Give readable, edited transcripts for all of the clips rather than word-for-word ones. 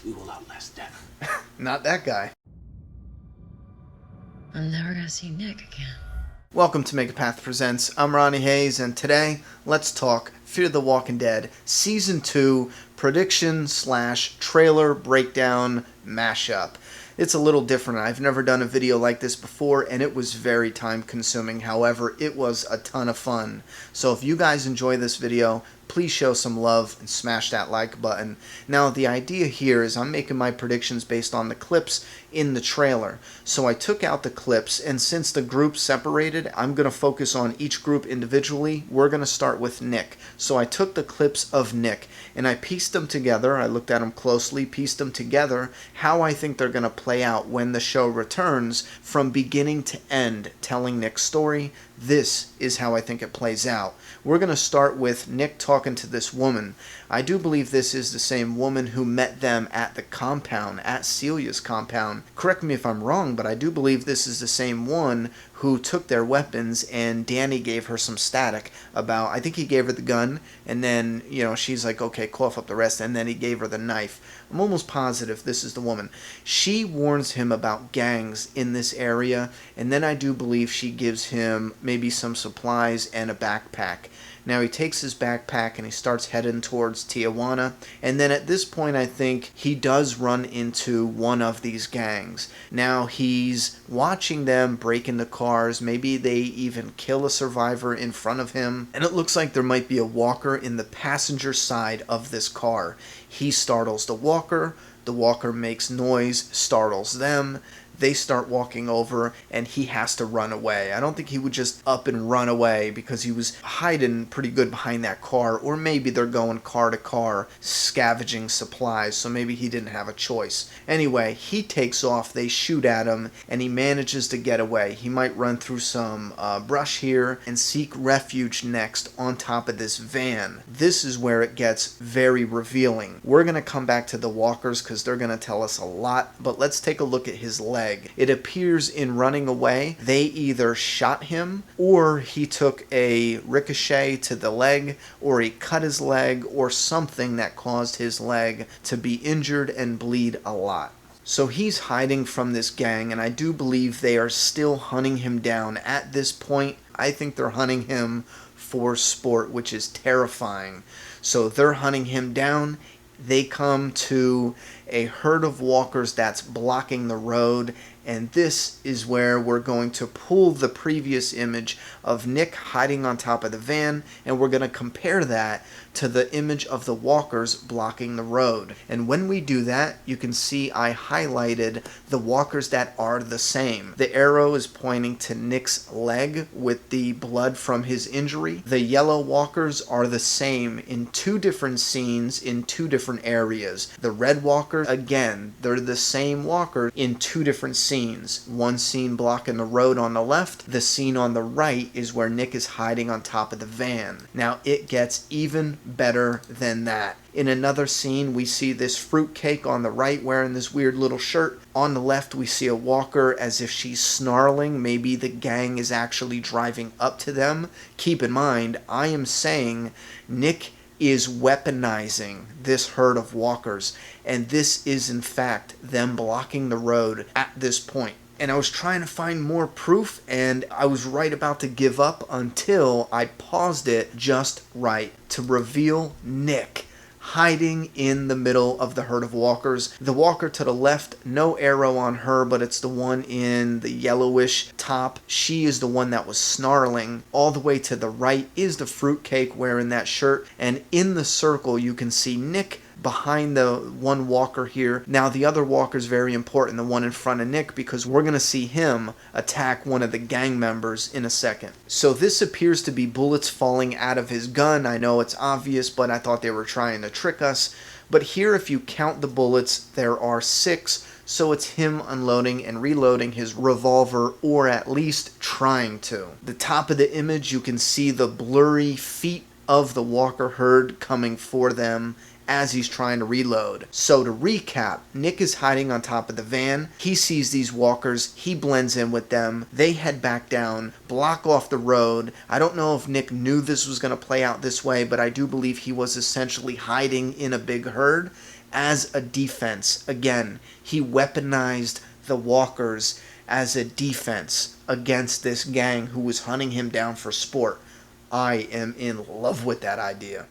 we will outlast death. Not that guy. I'm never gonna see Nick again. Welcome to Make a Path Presents. I'm Ronnie Hayes, and today, let's talk Fear the Walking Dead Season 2 prediction/trailer breakdown mashup. It's a little different. I've never done a video like this before, and it was very time consuming. However, it was a ton of fun. So if you guys enjoy this video, please show some love and smash that like button. Now, the idea here is I'm making my predictions based on the clips in the trailer. So I took out the clips, and since the group separated, I'm going to focus on each group individually. We're going to start with Nick. So I took the clips of Nick, and I pieced them together. I looked at them closely, pieced them together, how I think they're going to play out when the show returns from beginning to end, telling Nick's story. This is how I think it plays out. We're going to start with Nick talking to this woman. I do believe this is the same woman who met them at the compound, at Celia's compound. Correct me if I'm wrong, but I do believe this is the same one who took their weapons, and Danny gave her some static about, I think he gave her the gun, and then, she's like, okay, cough up the rest, and then he gave her the knife. I'm almost positive this is the woman. She warns him about gangs in this area, and then I do believe she gives him maybe some supplies and a backpack. Now he takes his backpack and he starts heading towards Tijuana, and then at this point I think he does run into one of these gangs. Now he's watching them break into cars, maybe they even kill a survivor in front of him, and it looks like there might be a walker in the passenger side of this car. He startles the walker makes noise, startles them. They start walking over, and he has to run away. I don't think he would just up and run away because he was hiding pretty good behind that car, or maybe they're going car to car scavenging supplies, so maybe he didn't have a choice. Anyway, he takes off, they shoot at him, and he manages to get away. He might run through some brush here and seek refuge next on top of this van. This is where it gets very revealing. We're going to come back to the walkers because they're going to tell us a lot, but let's take a look at his leg. It appears in running away, they either shot him, or he took a ricochet to the leg, or he cut his leg, or something that caused his leg to be injured and bleed a lot. So he's hiding from this gang, and I do believe they are still hunting him down. At this point, I think they're hunting him for sport, which is terrifying. So they're hunting him down. They come to a herd of walkers that's blocking the road, and this is where we're going to pull the previous image of Nick hiding on top of the van, and we're going to compare that to the image of the walkers blocking the road. And when we do that, you can see I highlighted the walkers that are the same. The arrow is pointing to Nick's leg with the blood from his injury. The yellow walkers are the same in two different scenes in two different areas. The red walkers, again, they're the same walker in two different scenes. One scene blocking the road on the left, the scene on the right is where Nick is hiding on top of the van. Now it gets even better than that. In another scene, we see this fruitcake on the right wearing this weird little shirt. On the left, we see a walker as if she's snarling. Maybe the gang is actually driving up to them. Keep in mind, I am saying Nick is weaponizing this herd of walkers, and this is in fact them blocking the road at this point. And I was trying to find more proof, and I was right about to give up until I paused it just right to reveal Nick hiding in the middle of the herd of walkers. The walker to the left, no arrow on her, but it's the one in the yellowish top. She is the one that was snarling. All the way to the right is the fruitcake wearing that shirt, and in the circle you can see Nick behind the one walker here. Now the other walker is very important, the one in front of Nick, because we're going to see him attack one of the gang members in a second. So this appears to be bullets falling out of his gun. I know it's obvious, but I thought they were trying to trick us. But here, if you count the bullets, there are 6. So it's him unloading and reloading his revolver, or at least trying to. The top of the image, you can see the blurry feet of the walker herd coming for them as he's trying to reload. So to recap, Nick is hiding on top of the van. He sees these walkers. He blends in with them. They head back down, block off the road. I don't know if Nick knew this was going to play out this way, but I do believe he was essentially hiding in a big herd. as a defense. Again, he weaponized the walkers as a defense against this gang who was hunting him down for sport. I am in love with that idea.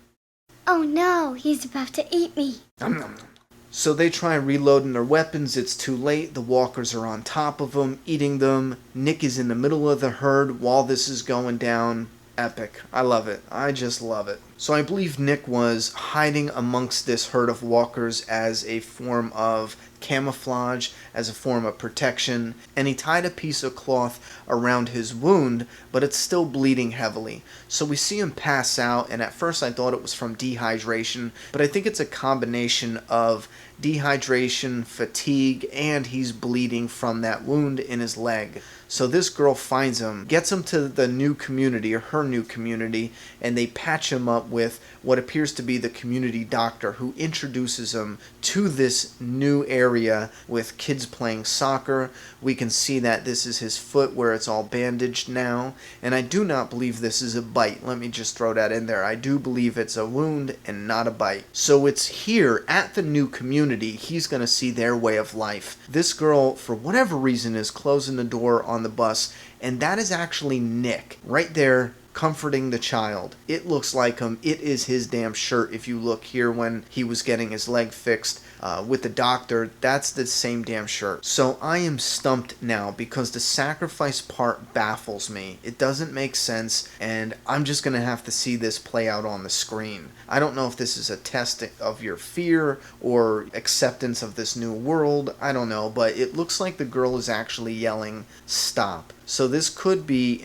Oh no, he's about to eat me. Nom, nom, nom. So they try reloading their weapons. It's too late. The walkers are on top of them, eating them. Nick is in the middle of the herd while this is going down. Epic. I love it. I just love it. So I believe Nick was hiding amongst this herd of walkers as a form of camouflage, as a form of protection, and he tied a piece of cloth around his wound, but it's still bleeding heavily. So we see him pass out, and at first I thought it was from dehydration, but I think it's a combination of dehydration, fatigue, and he's bleeding from that wound in his leg. So this girl finds him, gets him to the new community, or her new community, and they patch him up with what appears to be the community doctor, who introduces him to this new area with kids playing soccer. We can see that this is his foot where it's all bandaged now, and I do not believe this is a bite. Let me just throw that in there. I do believe it's a wound and not a bite. So it's here at the new community he's going to see their way of life. This girl, for whatever reason, is closing the door on the bus, and that is actually Nick right there comforting the child. It looks like him. It is his damn shirt. If you look here when he was getting his leg fixed with the doctor, that's the same damn shirt. So I am stumped now because the sacrifice part baffles me. It doesn't make sense, and I'm just going to have to see this play out on the screen. I don't know if this is a test of your fear or acceptance of this new world. I don't know, but it looks like the girl is actually yelling, "Stop." So this could be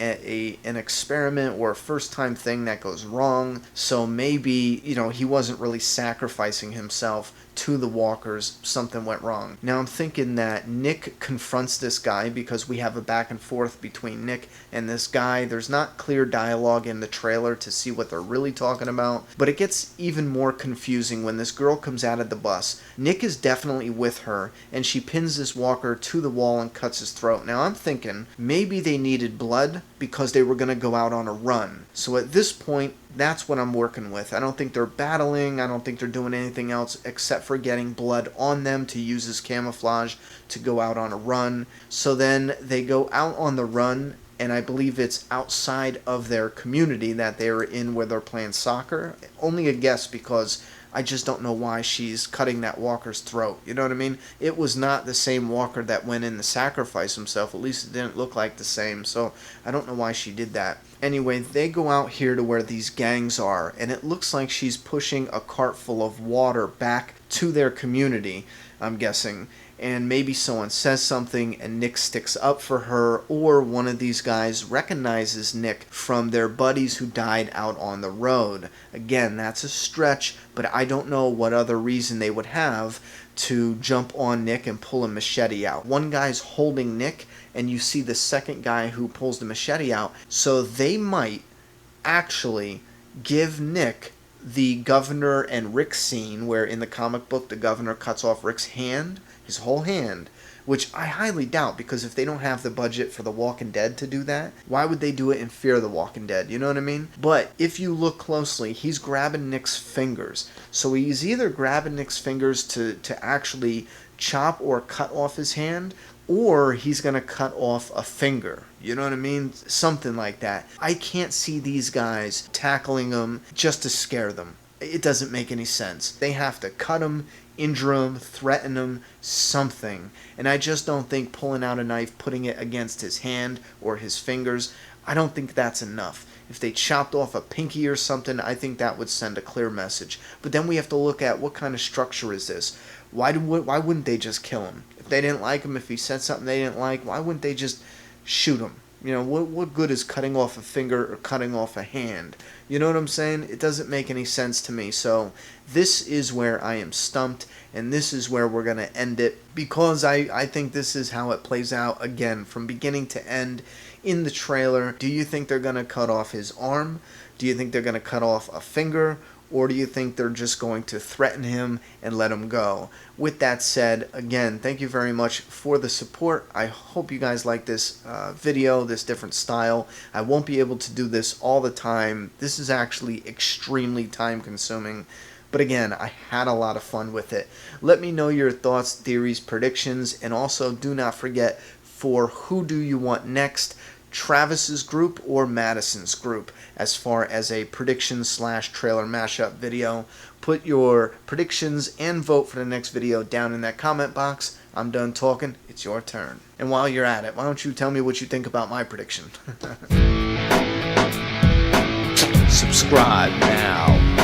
an experiment or a first-time thing that goes wrong. So maybe, he wasn't really sacrificing himself to the walkers. Something went wrong. Now I'm thinking that Nick confronts this guy because we have a back and forth between Nick and this guy. There's not clear dialogue in the trailer to see what they're really talking about, but it gets even more confusing when this girl comes out of the bus. Nick is definitely with her, and she pins this walker to the wall and cuts his throat. Now I'm thinking maybe they needed blood because they were going to go out on a run. So at this point, that's what I'm working with. I don't think they're battling. I don't think they're doing anything else except for getting blood on them to use as camouflage to go out on a run. So then they go out on the run, and I believe it's outside of their community that they are in where they're playing soccer. Only a guess because I just don't know why she's cutting that walker's throat. You know what I mean? It was not the same walker that went in to sacrifice himself. At least it didn't look like the same. So I don't know why she did that. Anyway, they go out here to where these gangs are, and it looks like she's pushing a cart full of water back to their community, I'm guessing. And maybe someone says something and Nick sticks up for her, or one of these guys recognizes Nick from their buddies who died out on the road. Again, that's a stretch, but I don't know what other reason they would have to jump on Nick and pull a machete out. One guy's holding Nick, and you see the second guy who pulls the machete out. So they might actually give Nick the governor and Rick scene where in the comic book the governor cuts off Rick's hand, his whole hand, which I highly doubt, because if they don't have the budget for The Walking Dead to do that, why would they do it in Fear the Walking Dead? You know what I mean? But if you look closely, he's grabbing Nick's fingers. So he's either grabbing Nick's fingers to actually chop or cut off his hand, or he's going to cut off a finger. You know what I mean? Something like that. I can't see these guys tackling them just to scare them. It doesn't make any sense. They have to cut him, injure him, threaten him, something. And I just don't think pulling out a knife, putting it against his hand or his fingers, I don't think that's enough. If they chopped off a pinky or something, I think that would send a clear message. But then we have to look at what kind of structure is this? Why wouldn't they just kill him? If they didn't like him, if he said something they didn't like, why wouldn't they just shoot him? You know, what good is cutting off a finger or cutting off a hand? You know what I'm saying? It doesn't make any sense to me. So this is where I am stumped, and this is where we're going to end it, because I think this is how it plays out again from beginning to end in the trailer. Do you think they're going to cut off his arm? Do you think they're going to cut off a finger? Or do you think they're just going to threaten him and let him go? With that said, again, thank you very much for the support. I hope you guys like this video, this different style. I won't be able to do this all the time. This is actually extremely time consuming. But again, I had a lot of fun with it. Let me know your thoughts, theories, predictions, and also do not forget, for who do you want next, Travis's group or Madison's group, as far as a prediction / trailer mashup video. Put your predictions and vote for the next video down in that comment box. I'm done talking. It's your turn. And while you're at it, why don't you tell me what you think about my prediction? Subscribe now.